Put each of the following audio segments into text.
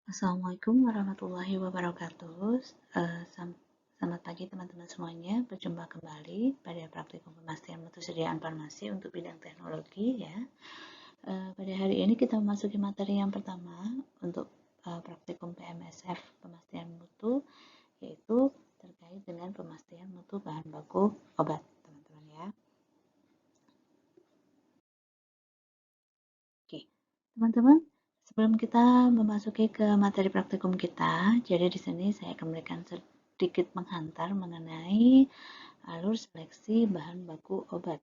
Assalamualaikum warahmatullahi wabarakatuh. Selamat pagi teman-teman semuanya. Berjumpa kembali pada praktikum pemastian mutu sediaan farmasi untuk bidang teknologi ya. Pada hari ini kita memasuki materi yang pertama untuk praktikum PMSF pemastian mutu, yaitu terkait dengan pemastian mutu bahan baku obat, teman-teman ya. Oke, teman-teman, sebelum kita memasuki ke materi praktikum kita, jadi di sini saya akan memberikan sedikit menghantar mengenai alur seleksi bahan baku obat.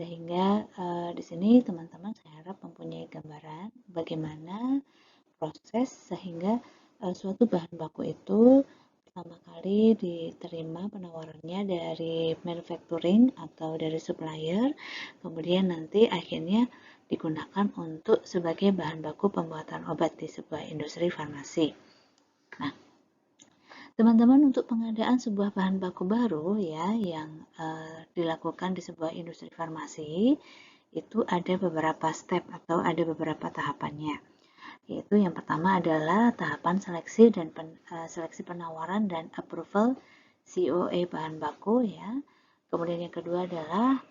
Sehingga di sini teman-teman saya harap mempunyai gambaran bagaimana proses sehingga suatu bahan baku itu pertama kali diterima penawarannya dari manufacturing atau dari supplier, kemudian nanti akhirnya digunakan untuk sebagai bahan baku pembuatan obat di sebuah industri farmasi. Nah, teman-teman, untuk pengadaan sebuah bahan baku baru ya yang dilakukan di sebuah industri farmasi itu ada beberapa step atau ada beberapa tahapannya. Yaitu yang pertama adalah tahapan seleksi dan seleksi penawaran dan approval COA bahan baku ya. Kemudian yang kedua adalah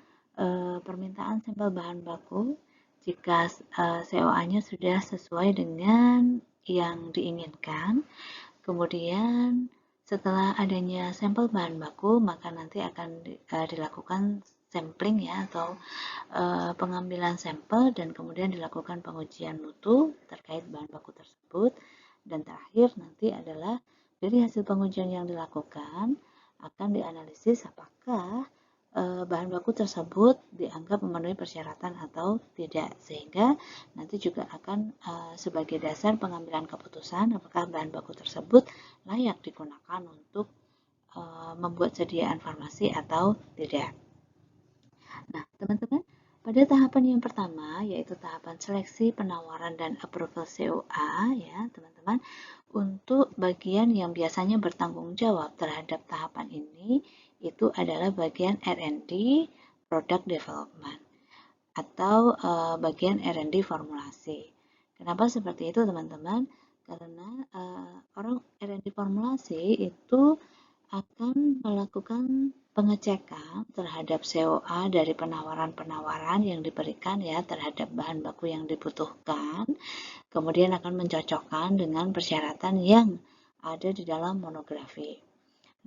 permintaan sampel bahan baku jika COA-nya sudah sesuai dengan yang diinginkan. Kemudian setelah adanya sampel bahan baku, maka nanti akan dilakukan sampling ya atau pengambilan sampel dan kemudian dilakukan pengujian mutu terkait bahan baku tersebut. Dan terakhir nanti adalah dari hasil pengujian yang dilakukan akan dianalisis apakah bahan baku tersebut dianggap memenuhi persyaratan atau tidak, sehingga nanti juga akan sebagai dasar pengambilan keputusan apakah bahan baku tersebut layak digunakan untuk membuat sediaan farmasi atau tidak. Nah, teman-teman, pada tahapan yang pertama, yaitu tahapan seleksi, penawaran, dan approval COA, ya, teman-teman, untuk bagian yang biasanya bertanggung jawab terhadap tahapan ini, itu adalah bagian R&D, Product Development, atau bagian R&D formulasi. Kenapa seperti itu, teman-teman? Karena orang R&D formulasi itu akan melakukan pengecekan terhadap COA dari penawaran-penawaran yang diberikan ya terhadap bahan baku yang dibutuhkan, kemudian akan mencocokkan dengan persyaratan yang ada di dalam monografi.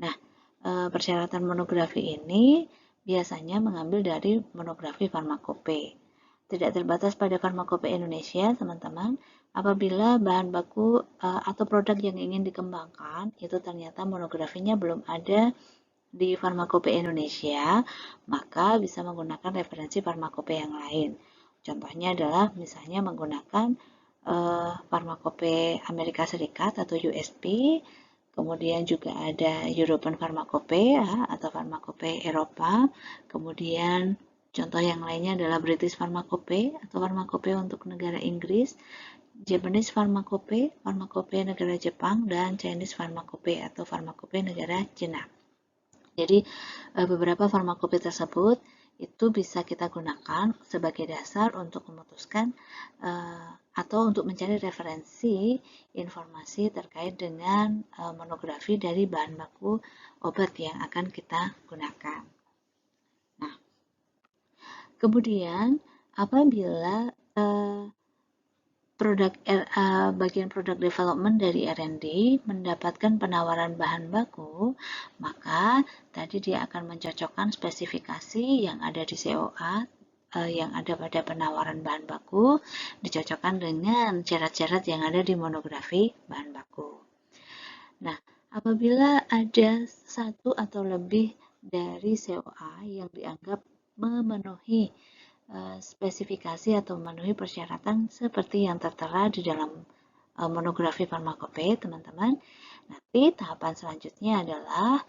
Nah, persyaratan monografi ini biasanya mengambil dari monografi farmakope. Tidak terbatas pada farmakope Indonesia, teman-teman. Apabila bahan baku atau produk yang ingin dikembangkan itu ternyata monografinya belum ada di farmakope Indonesia, maka bisa menggunakan referensi farmakope yang lain. Contohnya adalah misalnya menggunakan farmakope Amerika Serikat atau USP, kemudian juga ada European Pharmacope ya, atau Pharmacope Eropa, kemudian contoh yang lainnya adalah British Pharmacope atau Pharmacope untuk negara Inggris, Japanese Pharmacope, Pharmacope negara Jepang, dan Chinese Pharmacope atau Pharmacope negara Cina. Jadi beberapa farmakope tersebut itu bisa kita gunakan sebagai dasar untuk memutuskan atau untuk mencari referensi informasi terkait dengan monografi dari bahan baku obat yang akan kita gunakan. Nah, kemudian apabila bagian produk development dari R&D mendapatkan penawaran bahan baku, maka tadi dia akan mencocokkan spesifikasi yang ada di COA yang ada pada penawaran bahan baku, dicocokkan dengan syarat-syarat yang ada di monografi bahan baku. Nah, apabila ada satu atau lebih dari COA yang dianggap memenuhi spesifikasi atau memenuhi persyaratan seperti yang tertera di dalam monografi farmakope, teman-teman. Nanti tahapan selanjutnya adalah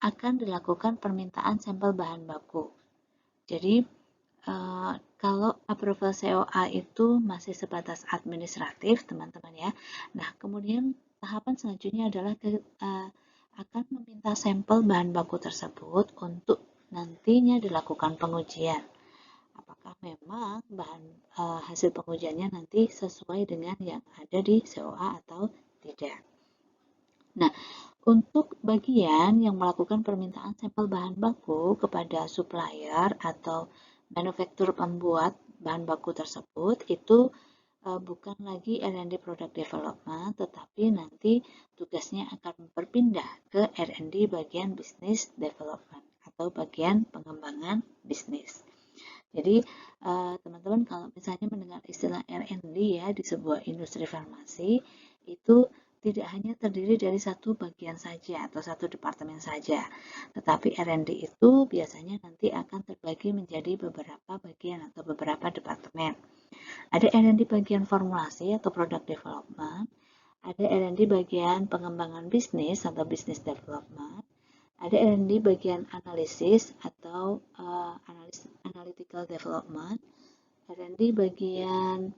akan dilakukan permintaan sampel bahan baku. Jadi kalau approval COA itu masih sebatas administratif, teman-teman ya. Nah, kemudian tahapan selanjutnya adalah akan meminta sampel bahan baku tersebut untuk nantinya dilakukan pengujian. apakah memang hasil pengujiannya nanti sesuai dengan yang ada di COA atau tidak. Nah, untuk bagian yang melakukan permintaan sampel bahan baku kepada supplier atau manufaktur pembuat bahan baku tersebut, itu bukan lagi R&D Product Development, tetapi nanti tugasnya akan berpindah ke R&D bagian Business Development atau bagian pengembangan bisnis. Jadi, teman-teman kalau misalnya mendengar istilah R&D ya di sebuah industri farmasi, itu tidak hanya terdiri dari satu bagian saja atau satu departemen saja, tetapi R&D itu biasanya nanti akan terbagi menjadi beberapa bagian atau beberapa departemen. Ada R&D bagian formulasi atau product development, ada R&D bagian pengembangan bisnis atau business development, ada R&D bagian analisis atau analytical development, R&D bagian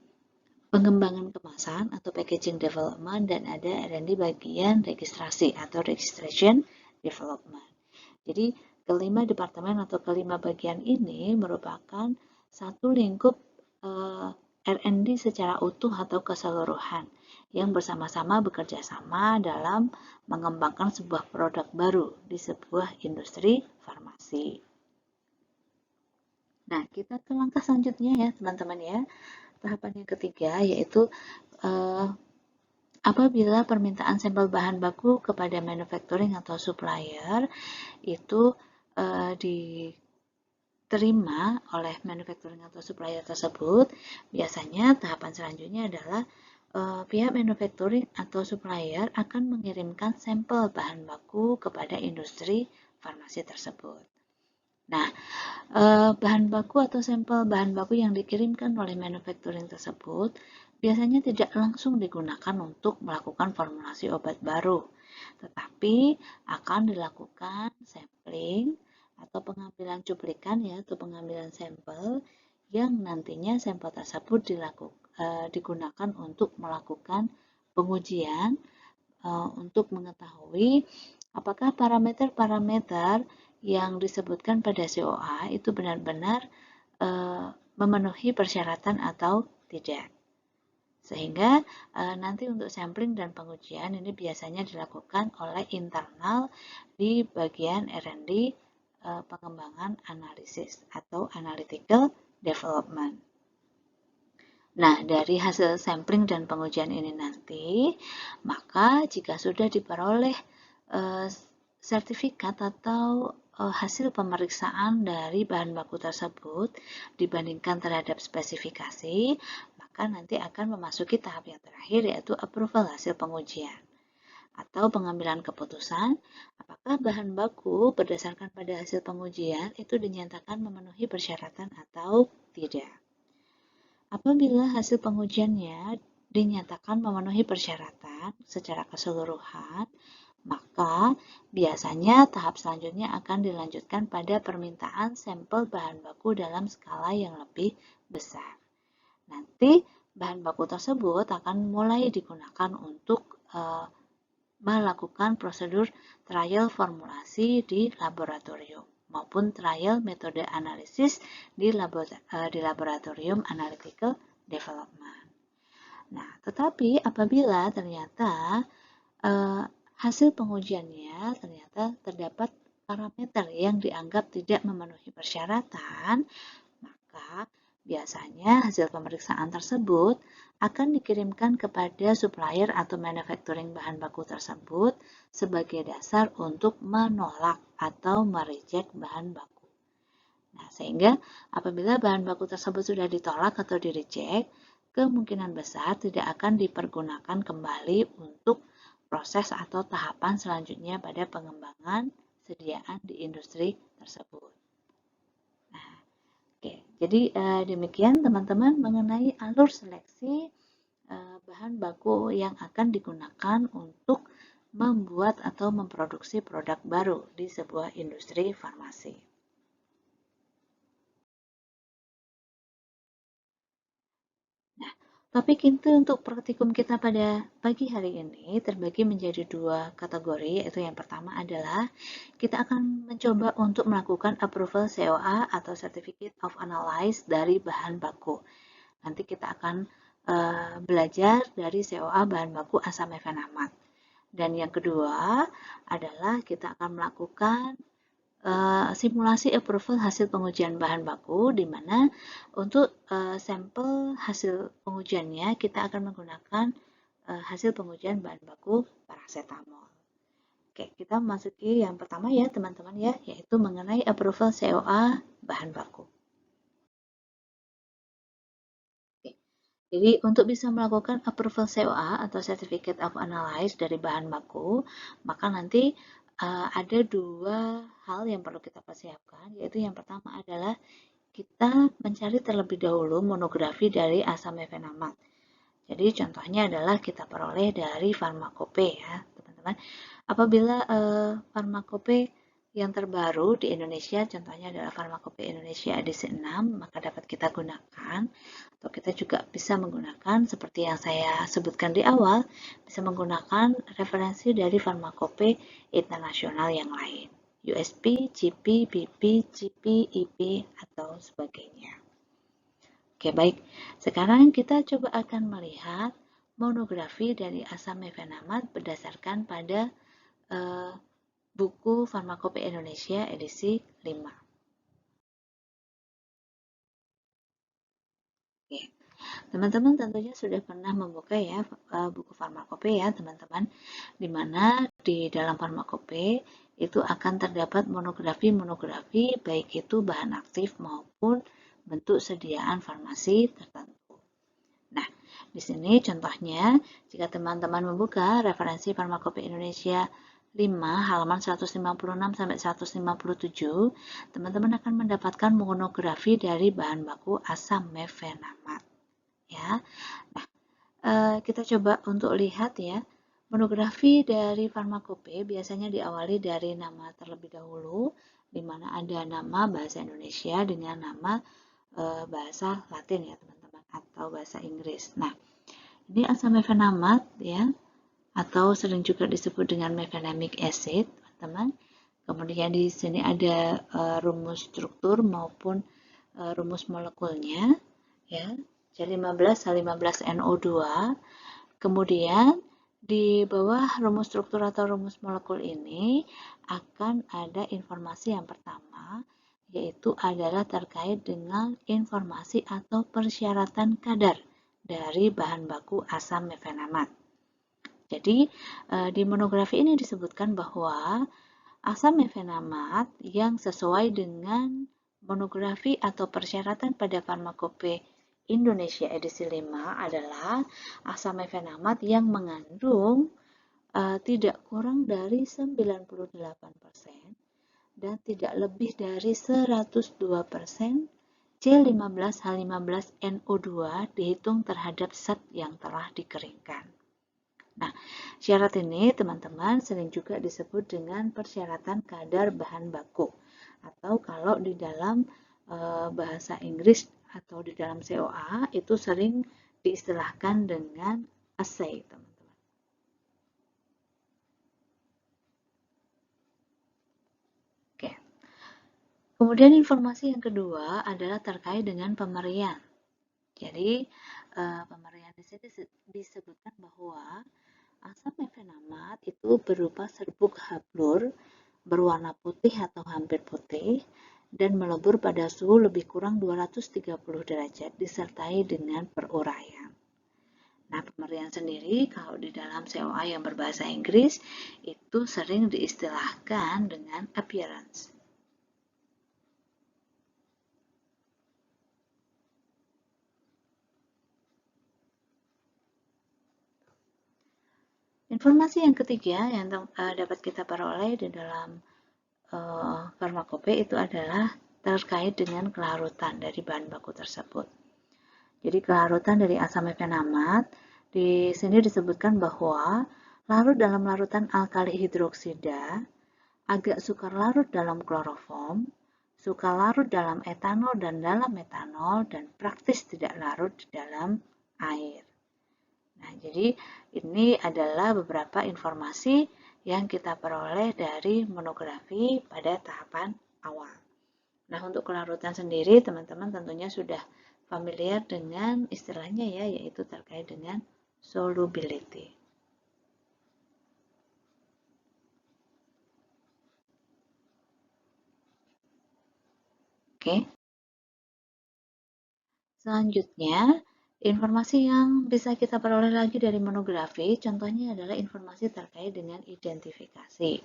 pengembangan kemasan atau packaging development, dan ada R&D bagian registrasi atau registration development. Jadi kelima departemen atau kelima bagian ini merupakan satu lingkup R&D secara utuh atau keseluruhan yang bersama-sama bekerja sama dalam mengembangkan sebuah produk baru di sebuah industri farmasi. Nah, kita ke langkah selanjutnya ya teman-teman ya. Tahapan yang ketiga yaitu apabila permintaan sampel bahan baku kepada manufacturing atau supplier itu diterima oleh manufacturing atau supplier tersebut, biasanya tahapan selanjutnya adalah pihak manufacturing atau supplier akan mengirimkan sampel bahan baku kepada industri farmasi tersebut. Nah, bahan baku atau sampel bahan baku yang dikirimkan oleh manufacturing tersebut biasanya tidak langsung digunakan untuk melakukan formulasi obat baru, tetapi akan dilakukan sampling atau pengambilan cuplikan ya, atau pengambilan sampel yang nantinya sampel tersebut digunakan untuk melakukan pengujian untuk mengetahui apakah parameter-parameter yang disebutkan pada COA itu benar-benar memenuhi persyaratan atau tidak. Sehingga nanti untuk sampling dan pengujian ini biasanya dilakukan oleh internal di bagian R&D pengembangan analisis atau analytical development. Nah, dari hasil sampling dan pengujian ini nanti, maka jika sudah diperoleh sertifikat atau hasil pemeriksaan dari bahan baku tersebut dibandingkan terhadap spesifikasi, maka nanti akan memasuki tahap yang terakhir yaitu approval hasil pengujian atau pengambilan keputusan apakah bahan baku berdasarkan pada hasil pengujian itu dinyatakan memenuhi persyaratan atau tidak. Apabila hasil pengujiannya dinyatakan memenuhi persyaratan secara keseluruhan, maka biasanya tahap selanjutnya akan dilanjutkan pada permintaan sampel bahan baku dalam skala yang lebih besar. Nanti bahan baku tersebut akan mulai digunakan untuk melakukan prosedur trial formulasi di laboratorium maupun trial metode analisis di laboratorium analytical development. Nah, tetapi apabila ternyata hasil pengujiannya ternyata terdapat parameter yang dianggap tidak memenuhi persyaratan, maka biasanya hasil pemeriksaan tersebut akan dikirimkan kepada supplier atau manufacturing bahan baku tersebut sebagai dasar untuk menolak atau mereject bahan baku. Nah, sehingga apabila bahan baku tersebut sudah ditolak atau direject, kemungkinan besar tidak akan dipergunakan kembali untuk proses atau tahapan selanjutnya pada pengembangan sediaan di industri tersebut. Oke, jadi demikian teman-teman mengenai alur seleksi bahan baku yang akan digunakan untuk membuat atau memproduksi produk baru di sebuah industri farmasi. Nah, Topik itu untuk praktikum kita pada pagi hari ini terbagi menjadi dua kategori, yaitu yang pertama adalah kita akan mencoba untuk melakukan approval COA atau Certificate of Analysis dari bahan baku. Nanti kita akan belajar dari COA bahan baku asam mefenamat. Dan yang kedua adalah kita akan melakukan simulasi approval hasil pengujian bahan baku, di mana untuk sampel hasil pengujiannya kita akan menggunakan hasil pengujian bahan baku paracetamol. Oke, kita masuki yang pertama ya teman-teman ya, yaitu mengenai approval COA bahan baku. Oke. Jadi untuk bisa melakukan approval COA atau Certificate of Analysis dari bahan baku, maka nanti ada dua hal yang perlu kita persiapkan, yaitu yang pertama adalah kita mencari terlebih dahulu monografi dari asam mefenamat. Jadi contohnya adalah kita peroleh dari Farmakope ya, teman-teman. Apabila Farmakope yang terbaru di Indonesia, contohnya adalah Farmakope Indonesia edisi 6, maka dapat kita gunakan. Atau kita juga bisa menggunakan, seperti yang saya sebutkan di awal, bisa menggunakan referensi dari Farmakope internasional yang lain. USP, GP, BP, GP, IP, atau sebagainya. Oke, baik. Sekarang kita coba akan melihat monografi dari asam mefenamat berdasarkan pada buku Farmakope Indonesia edisi 5. Oke. Teman-teman tentunya sudah pernah membuka ya buku Farmakope ya, teman-teman, di mana di dalam Farmakope itu akan terdapat monografi-monografi baik itu bahan aktif maupun bentuk sediaan farmasi tertentu. Nah, di sini contohnya jika teman-teman membuka referensi Farmakope Indonesia 5 halaman 156 sampai 157, teman-teman akan mendapatkan monografi dari bahan baku asam mefenamat. Ya, nah kita coba untuk lihat ya, monografi dari Farmakope biasanya diawali dari nama terlebih dahulu, di mana ada nama bahasa Indonesia dengan nama bahasa Latin ya teman-teman, atau bahasa Inggris. Nah, ini asam mefenamat ya, atau sering juga disebut dengan mefenamic acid, teman-teman. Kemudian di sini ada rumus struktur maupun rumus molekulnya ya. C15 H15NO2. Kemudian di bawah rumus struktur atau rumus molekul ini akan ada informasi yang pertama, yaitu adalah terkait dengan informasi atau persyaratan kadar dari bahan baku asam mefenamat. Jadi di monografi ini disebutkan bahwa asam mefenamat yang sesuai dengan monografi atau persyaratan pada Farmakope Indonesia edisi 5 adalah asam mefenamat yang mengandung tidak kurang dari 98% dan tidak lebih dari 102% C15H15NO2 dihitung terhadap zat yang telah dikeringkan. Nah, syarat ini teman-teman sering juga disebut dengan persyaratan kadar bahan baku, atau kalau di dalam bahasa Inggris atau di dalam COA itu sering diistilahkan dengan assay, teman-teman. Oke. Kemudian informasi yang kedua adalah terkait dengan pemerian. Jadi pemerian di sini disebutkan bahwa asam mefenamat itu berupa serbuk hablur berwarna putih atau hampir putih dan melebur pada suhu lebih kurang 230 derajat disertai dengan peruraian. Nah, pemerian sendiri kalau di dalam COA yang berbahasa Inggris itu sering diistilahkan dengan appearance. Informasi yang ketiga yang dapat kita peroleh di dalam Farmakope itu adalah terkait dengan kelarutan dari bahan baku tersebut. Jadi kelarutan dari asam mefenamat di sini disebutkan bahwa larut dalam larutan alkali hidroksida, agak sukar larut dalam kloroform, suka larut dalam etanol dan dalam metanol, dan praktis tidak larut di dalam air. Nah, jadi ini adalah beberapa informasi yang kita peroleh dari monografi pada tahapan awal. Nah, untuk kelarutan sendiri, teman-teman tentunya sudah familiar dengan istilahnya ya, yaitu terkait dengan solubility. Oke. Selanjutnya, informasi yang bisa kita peroleh lagi dari monografi, contohnya adalah informasi terkait dengan identifikasi.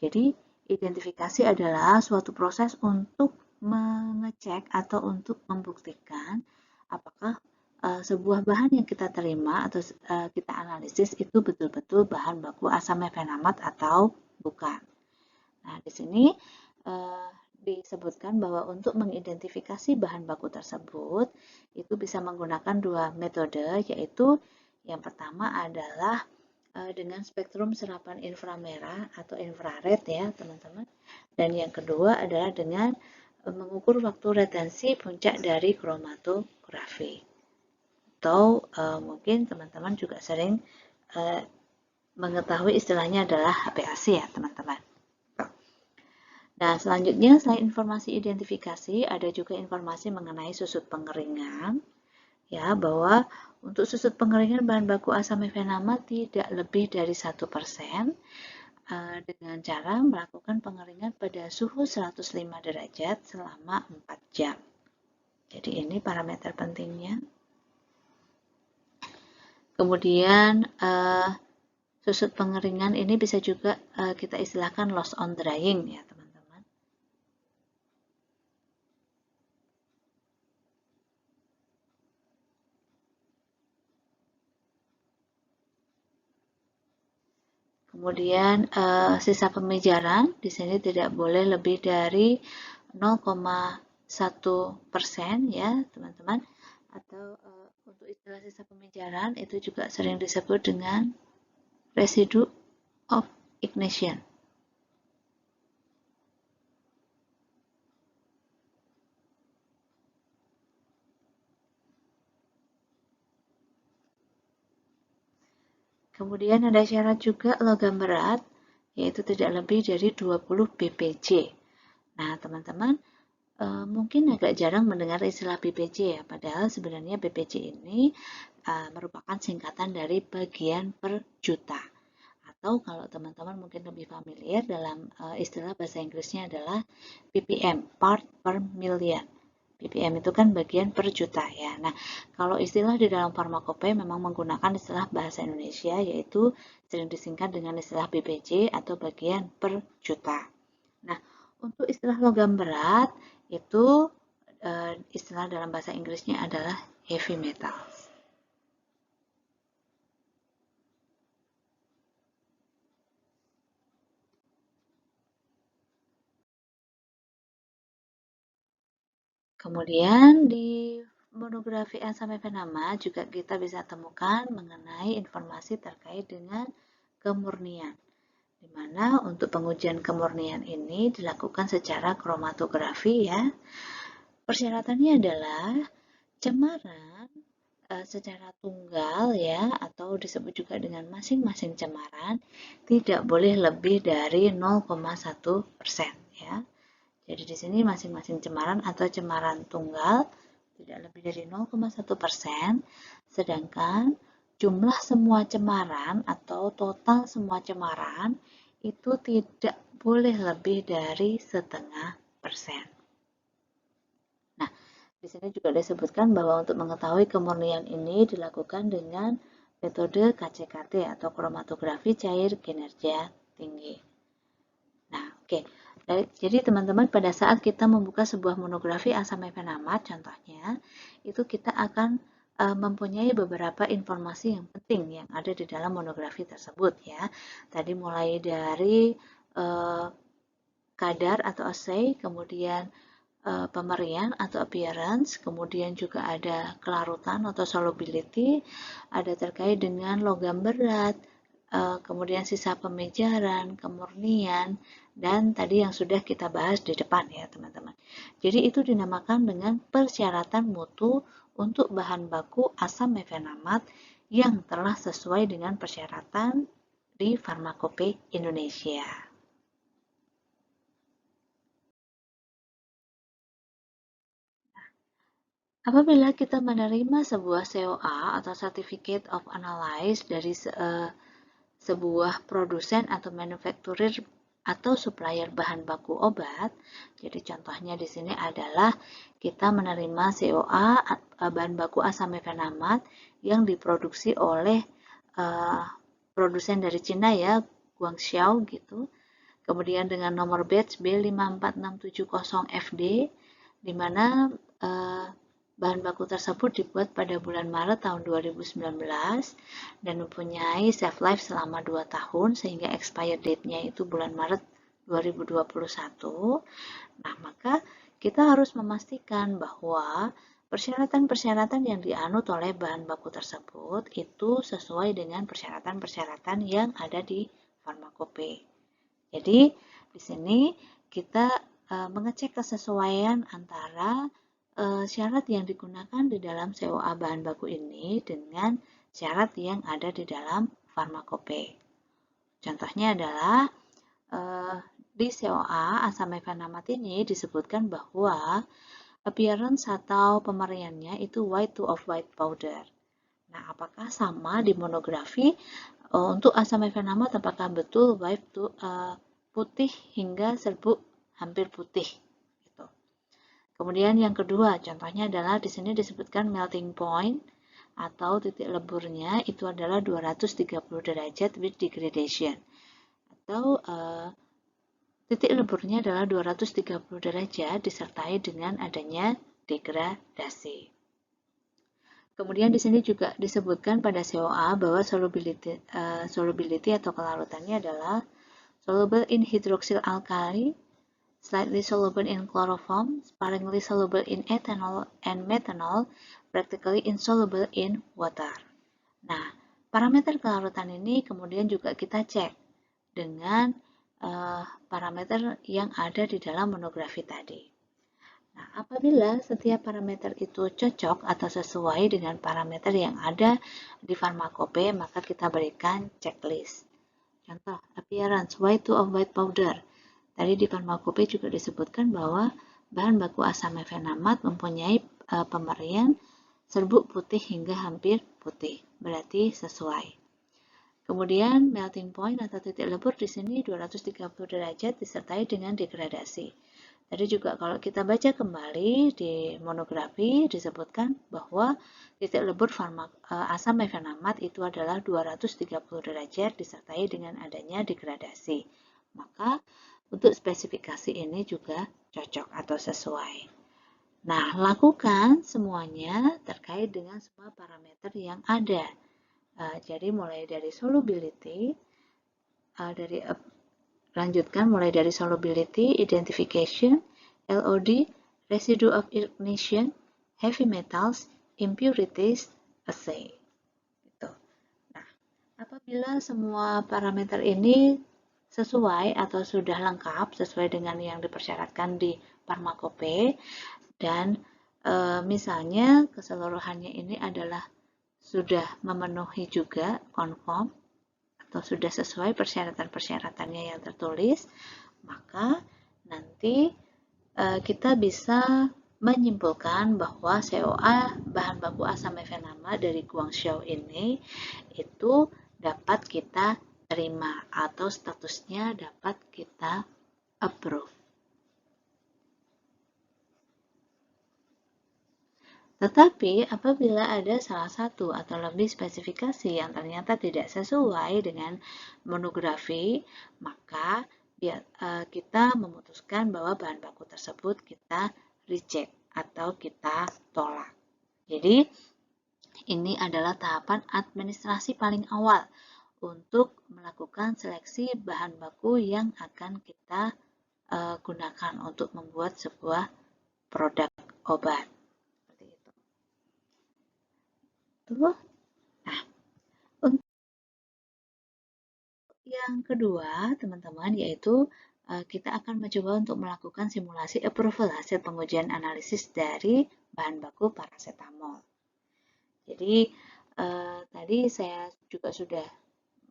Jadi, identifikasi adalah suatu proses untuk mengecek atau untuk membuktikan apakah sebuah bahan yang kita terima atau kita analisis itu betul-betul bahan baku asam mefenamat atau bukan. Nah, di sini disebutkan bahwa untuk mengidentifikasi bahan baku tersebut itu bisa menggunakan dua metode, yaitu yang pertama adalah dengan spektrum serapan inframerah atau infrared ya teman-teman, dan yang kedua adalah dengan mengukur waktu retensi puncak dari kromatografi, atau mungkin teman-teman juga sering mengetahui istilahnya adalah HPLC ya teman-teman. Nah, selanjutnya selain informasi identifikasi, ada juga informasi mengenai susut pengeringan, ya, bahwa untuk susut pengeringan bahan baku asam mefenamat tidak lebih dari 1% dengan cara melakukan pengeringan pada suhu 105 derajat selama 4 jam. Jadi ini parameter pentingnya. Kemudian susut pengeringan ini bisa juga kita istilahkan loss on drying ya teman-teman. Kemudian sisa pemijaran di sini tidak boleh lebih dari 0,1% ya teman-teman. Atau untuk istilah sisa pemijaran itu juga sering disebut dengan residue of ignition. Kemudian ada syarat juga logam berat, yaitu tidak lebih dari 20 ppj. Nah, teman-teman mungkin agak jarang mendengar istilah ppj ya, padahal sebenarnya ppj ini merupakan singkatan dari bagian per juta. Atau kalau teman-teman mungkin lebih familiar dalam istilah bahasa Inggrisnya adalah ppm, part per million. ppm itu kan bagian per juta ya. Nah, kalau istilah di dalam farmakope memang menggunakan istilah bahasa Indonesia, yaitu sering disingkat dengan istilah BPJ atau bagian per juta. Nah, untuk istilah logam berat itu istilah dalam bahasa Inggrisnya adalah heavy metals. Kemudian di monografi asam mefenamat juga kita bisa temukan mengenai informasi terkait dengan kemurnian, di mana untuk pengujian kemurnian ini dilakukan secara kromatografi ya. Persyaratannya adalah cemaran secara tunggal ya, atau disebut juga dengan masing-masing cemaran tidak boleh lebih dari 0,1% ya. Jadi di sini masing-masing cemaran atau cemaran tunggal tidak lebih dari 0,1%, sedangkan jumlah semua cemaran atau total semua cemaran itu tidak boleh lebih dari 0,5%. Nah, di sini juga disebutkan bahwa untuk mengetahui kemurnian ini dilakukan dengan metode KCKT atau kromatografi cair kinerja tinggi. Nah, oke. Jadi teman-teman pada saat kita membuka sebuah monografi asam mefenamat contohnya, itu kita akan mempunyai beberapa informasi yang penting yang ada di dalam monografi tersebut ya. Tadi mulai dari kadar atau assay, kemudian pemerian atau appearance, kemudian juga ada kelarutan atau solubility, ada terkait dengan logam berat, kemudian sisa pemijaran, kemurnian, dan tadi yang sudah kita bahas di depan ya teman-teman. Jadi itu dinamakan dengan persyaratan mutu untuk bahan baku asam mefenamat yang telah sesuai dengan persyaratan di Farmakope Indonesia. Apabila kita menerima sebuah COA atau Certificate of Analysis dari sebuah produsen atau manufacturer atau supplier bahan baku obat. Jadi contohnya di sini adalah kita menerima COA bahan baku asam mefenamat yang diproduksi oleh produsen dari Cina ya, Guangxiao gitu. Kemudian dengan nomor batch B54670FD, di mana bahan baku tersebut dibuat pada bulan Maret tahun 2019 dan mempunyai shelf life selama 2 tahun sehingga expired date-nya itu bulan Maret 2021. Nah, maka kita harus memastikan bahwa persyaratan-persyaratan yang dianut oleh bahan baku tersebut itu sesuai dengan persyaratan-persyaratan yang ada di Farmakope. Jadi, di sini kita mengecek kesesuaian antara syarat yang digunakan di dalam COA bahan baku ini dengan syarat yang ada di dalam Farmakope. Contohnya adalah di COA asam mefenamat ini disebutkan bahwa appearance atau pemeriannya itu white to off-white powder. Nah, apakah sama di monografi untuk asam mefenamat apakah betul white to putih hingga serbuk hampir putih? Kemudian yang kedua, contohnya adalah di sini disebutkan melting point atau titik leburnya itu adalah 230 derajat with degradation. Atau titik leburnya adalah 230 derajat disertai dengan adanya degradasi. Kemudian di sini juga disebutkan pada COA bahwa solubility atau kelarutannya adalah soluble in hydroxyl alkali, slightly soluble in chloroform, sparingly soluble in ethanol and methanol, practically insoluble in water. Nah, parameter kelarutan ini kemudian juga kita cek dengan parameter yang ada di dalam monografi tadi. Nah, apabila setiap parameter itu cocok atau sesuai dengan parameter yang ada di Farmakope, maka kita berikan checklist. Contoh, appearance white to off-white powder. Tadi di Farmakope juga disebutkan bahwa bahan baku asam mefenamat mempunyai pemerian serbuk putih hingga hampir putih, berarti sesuai. Kemudian melting point atau titik lebur di sini 230 derajat disertai dengan degradasi. Tadi juga kalau kita baca kembali di monografi disebutkan bahwa titik lebur asam mefenamat itu adalah 230 derajat disertai dengan adanya degradasi. Maka untuk spesifikasi ini juga cocok atau sesuai. Nah, lakukan semuanya terkait dengan semua parameter yang ada. Jadi mulai dari solubility, lanjutkan mulai dari solubility, identification, LOD, residue of ignition, heavy metals, impurities, assay. Gitu. Nah, apabila semua parameter ini sesuai atau sudah lengkap sesuai dengan yang dipersyaratkan di Farmakope dan misalnya keseluruhannya ini adalah sudah memenuhi juga konform atau sudah sesuai persyaratan-persyaratannya yang tertulis, maka nanti kita bisa menyimpulkan bahwa COA bahan baku asam mefenamat dari Guangxiao ini itu dapat kita terima atau statusnya dapat kita approve. Tetapi apabila ada salah satu atau lebih spesifikasi yang ternyata tidak sesuai dengan monografi, maka kita memutuskan bahwa bahan baku tersebut kita reject atau kita tolak. Jadi ini adalah tahapan administrasi paling awal untuk melakukan seleksi bahan baku yang akan kita gunakan untuk membuat sebuah produk obat. Seperti itu. Tuh. Yang kedua, teman-teman, yaitu kita akan mencoba untuk melakukan simulasi approval hasil pengujian analisis dari bahan baku paracetamol. Jadi, tadi saya juga sudah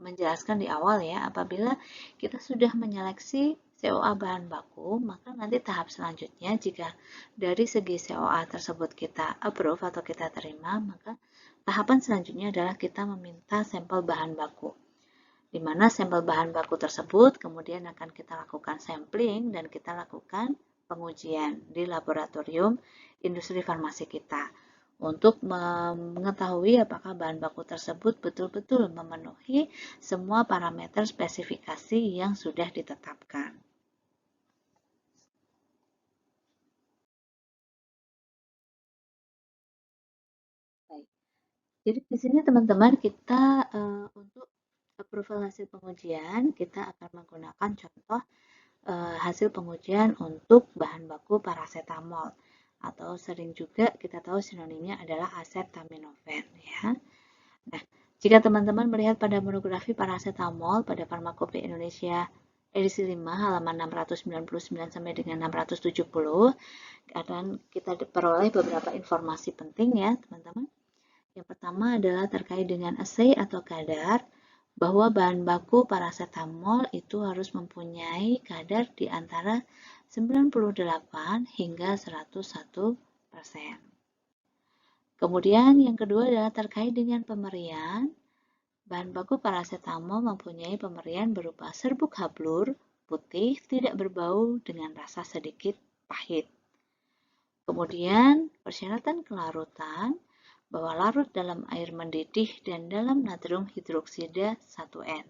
menjelaskan di awal ya, apabila kita sudah menyeleksi COA bahan baku, maka nanti tahap selanjutnya jika dari segi COA tersebut kita approve atau kita terima, maka tahapan selanjutnya adalah kita meminta sampel bahan baku. Di mana sampel bahan baku tersebut kemudian akan kita lakukan sampling dan kita lakukan pengujian di laboratorium industri farmasi kita untuk mengetahui apakah bahan baku tersebut betul-betul memenuhi semua parameter spesifikasi yang sudah ditetapkan. Baik. Jadi di sini teman-teman kita untuk approval hasil pengujian kita akan menggunakan contoh hasil pengujian untuk bahan baku paracetamol atau sering juga kita tahu sinonimnya adalah acetaminophen ya. Nah, jika teman-teman melihat pada monografi paracetamol pada Farmakope Indonesia edisi 5 halaman 699 sampai dengan 670 akan kita peroleh beberapa informasi penting ya teman-teman. Yang pertama adalah terkait dengan assay atau kadar bahwa bahan baku paracetamol itu harus mempunyai kadar di antara 98 hingga 101%. Kemudian yang kedua adalah terkait dengan pemerian. Bahan baku paracetamol mempunyai pemerian berupa serbuk hablur, putih, tidak berbau dengan rasa sedikit pahit. Kemudian persyaratan kelarutan bahwa larut dalam air mendidih dan dalam natrium hidroksida 1N.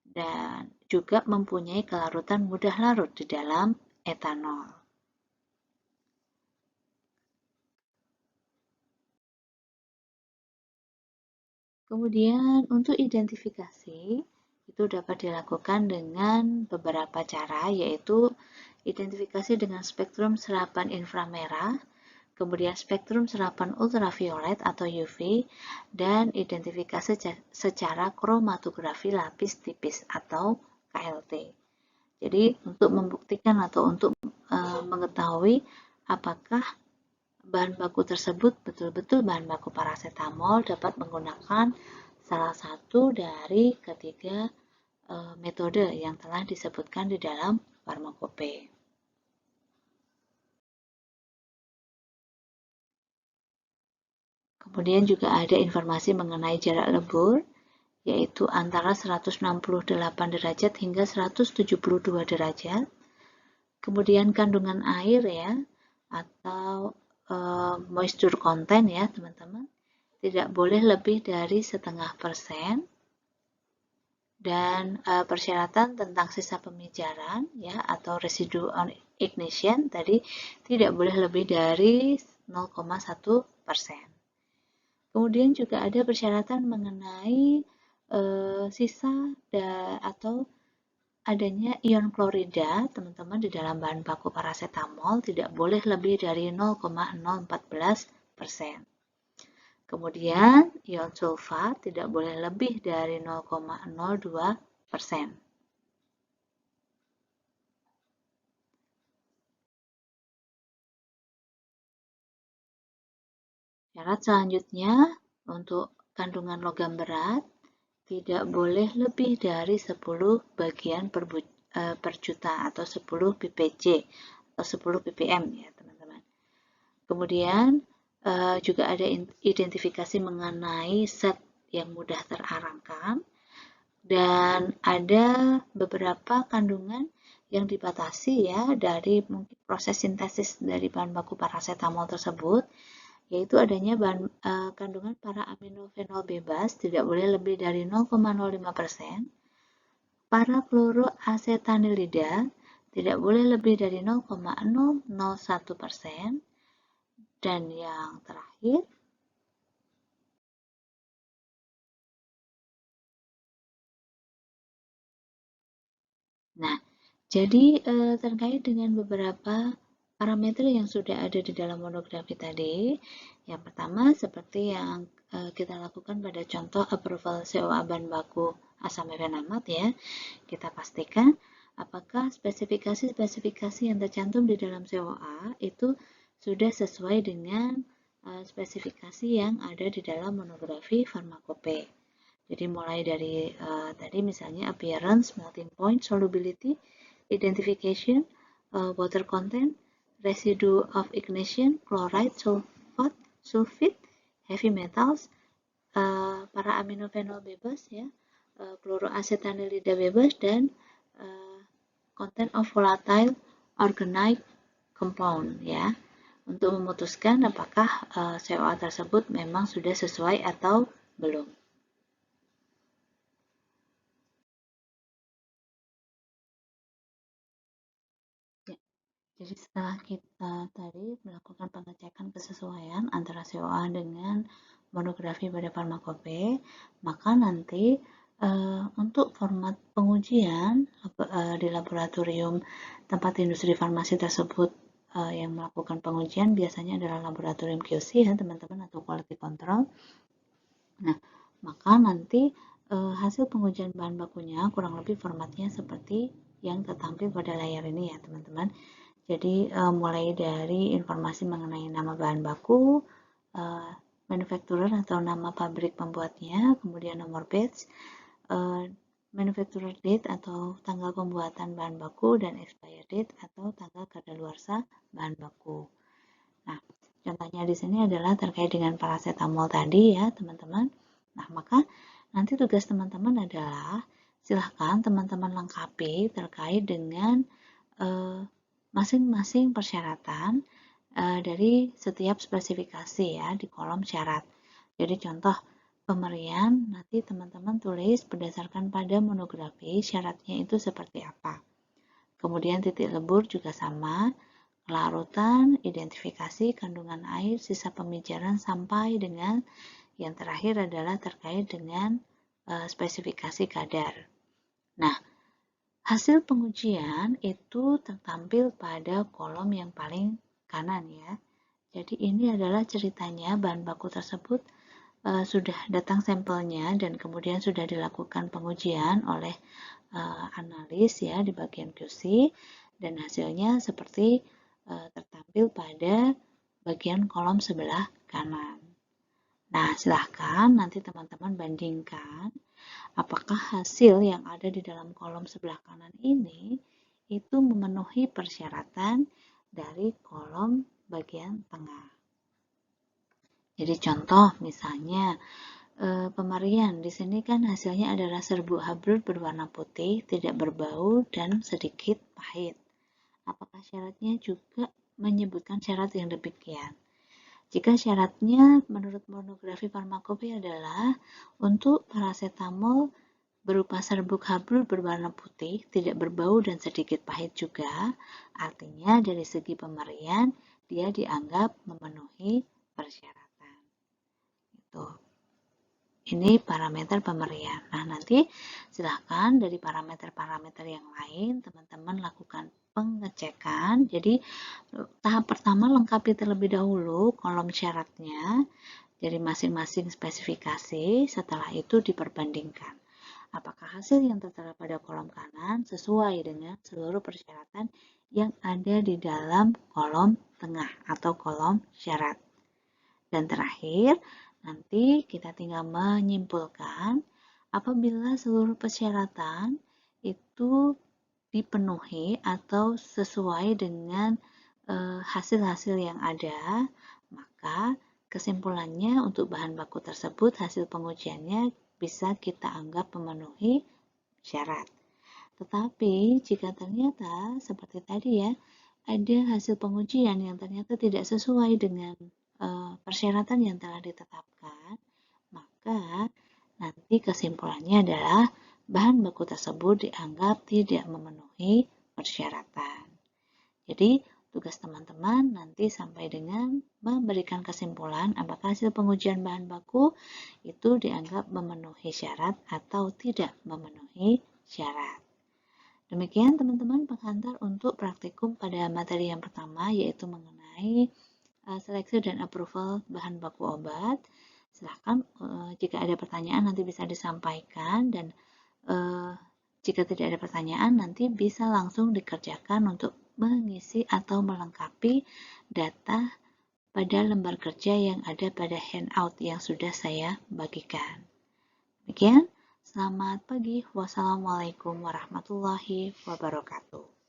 Dan juga mempunyai kelarutan mudah larut di dalam etanol. Kemudian untuk identifikasi itu dapat dilakukan dengan beberapa cara, yaitu identifikasi dengan spektrum serapan inframerah, kemudian spektrum serapan ultraviolet atau UV, dan identifikasi secara kromatografi lapis tipis atau KLT. Jadi untuk membuktikan atau untuk mengetahui apakah bahan baku tersebut betul-betul bahan baku paracetamol dapat menggunakan salah satu dari ketiga metode yang telah disebutkan di dalam Farmakope. Kemudian juga ada informasi mengenai jarak lebur, yaitu antara 168 derajat hingga 172 derajat. Kemudian kandungan air ya, atau moisture content ya teman-teman, tidak boleh lebih dari 0,5%. Dan persyaratan tentang sisa pemijaran ya atau residu on ignition tadi tidak boleh lebih dari 0,1%. Kemudian juga ada persyaratan mengenai sisa atau adanya ion klorida, teman-teman, di dalam bahan baku paracetamol tidak boleh lebih dari 0,014%. Kemudian, ion sulfat tidak boleh lebih dari 0,02%. Syarat selanjutnya untuk kandungan logam berat tidak boleh lebih dari 10 bagian per juta atau 10 ppj atau 10 ppm ya teman-teman. Kemudian juga ada identifikasi mengenai zat yang mudah terarangkan dan ada beberapa kandungan yang dibatasi ya dari mungkin proses sintesis dari bahan baku paracetamol tersebut, yaitu adanya kandungan para aminofenol bebas tidak boleh lebih dari 0,05%, para kloroacetanilida tidak boleh lebih dari 0,001%, dan yang terakhir nah, jadi terkait dengan beberapa parameter yang sudah ada di dalam monografi tadi, yang pertama seperti yang kita lakukan pada contoh approval COA bahan baku asam mefenamat ya, kita pastikan apakah spesifikasi-spesifikasi yang tercantum di dalam COA itu sudah sesuai dengan spesifikasi yang ada di dalam monografi farmakope. Jadi mulai dari tadi misalnya appearance, melting point, solubility, identification, water content, residue of ignition, chloride, sulfate, sulfite, heavy metals, para aminofenol bebas ya, chloroacetanilida bebas, dan content of volatile organic compound ya, untuk memutuskan apakah COA tersebut memang sudah sesuai atau belum. Ya, jadi setelah kita tadi melakukan pengecekan kesesuaian antara COA dengan monografi pada farmakope, maka nanti untuk format pengujian di laboratorium tempat industri farmasi tersebut yang melakukan pengujian biasanya adalah laboratorium QC ya teman-teman, atau quality control. Nah, maka nanti hasil pengujian bahan bakunya kurang lebih formatnya seperti yang tertampil pada layar ini ya teman-teman. Jadi mulai dari informasi mengenai nama bahan baku, manufacturer atau nama pabrik pembuatnya, kemudian nomor batch, manufacturer date atau tanggal pembuatan bahan baku, dan expired date atau tanggal kadaluarsa bahan baku. Nah, contohnya di sini adalah terkait dengan paracetamol tadi ya teman-teman. Nah, maka nanti tugas teman-teman adalah silahkan teman-teman lengkapi terkait dengan masing-masing persyaratan dari setiap spesifikasi ya di kolom syarat. Jadi contoh pemberian nanti teman-teman tulis berdasarkan pada monografi syaratnya itu seperti apa. Kemudian titik lebur juga sama, larutan, identifikasi kandungan air, sisa pemijaran, sampai dengan yang terakhir adalah terkait dengan spesifikasi kadar. Nah, hasil pengujian itu tertampil pada kolom yang paling kanan ya. Jadi ini adalah ceritanya bahan baku tersebut sudah datang sampelnya dan kemudian sudah dilakukan pengujian oleh analis ya di bagian QC, dan hasilnya seperti tertampil pada bagian kolom sebelah kanan. Nah, silahkan nanti teman-teman bandingkan apakah hasil yang ada di dalam kolom sebelah kanan ini itu memenuhi persyaratan dari kolom bagian tengah. Jadi contoh misalnya pemarian di sini kan hasilnya adalah serbuk hablur berwarna putih, tidak berbau dan sedikit pahit. Apakah syaratnya juga menyebutkan syarat yang demikian? Jika syaratnya menurut monografi farmakope adalah untuk paracetamol berupa serbuk hablur berwarna putih, tidak berbau dan sedikit pahit juga, artinya dari segi pemerian dia dianggap memenuhi persyaratan. Itu. Ini parameter pemerian. Nah, nanti silahkan dari parameter-parameter yang lain, teman-teman lakukan pengecekan. Jadi, tahap pertama lengkapi terlebih dahulu kolom syaratnya dari masing-masing spesifikasi. Setelah itu diperbandingkan. Apakah hasil yang tertera pada kolom kanan sesuai dengan seluruh persyaratan yang ada di dalam kolom tengah atau kolom syarat. Dan terakhir, nanti kita tinggal menyimpulkan apabila seluruh persyaratan itu dipenuhi atau sesuai dengan hasil-hasil yang ada, maka kesimpulannya untuk bahan baku tersebut hasil pengujiannya bisa kita anggap memenuhi syarat. Tetapi jika ternyata seperti tadi ya, ada hasil pengujian yang ternyata tidak sesuai dengan persyaratan yang telah ditetapkan, maka nanti kesimpulannya adalah bahan baku tersebut dianggap tidak memenuhi persyaratan. Jadi, tugas teman-teman nanti sampai dengan memberikan kesimpulan apakah hasil pengujian bahan baku itu dianggap memenuhi syarat atau tidak memenuhi syarat. Demikian teman-teman penghantar untuk praktikum pada materi yang pertama, yaitu mengenai seleksi dan approval bahan baku obat. Silahkan jika ada pertanyaan nanti bisa disampaikan, dan Jika tidak ada pertanyaan, nanti bisa langsung dikerjakan untuk mengisi atau melengkapi data pada lembar kerja yang ada pada handout yang sudah saya bagikan. Demikian, selamat pagi. Wassalamualaikum warahmatullahi wabarakatuh.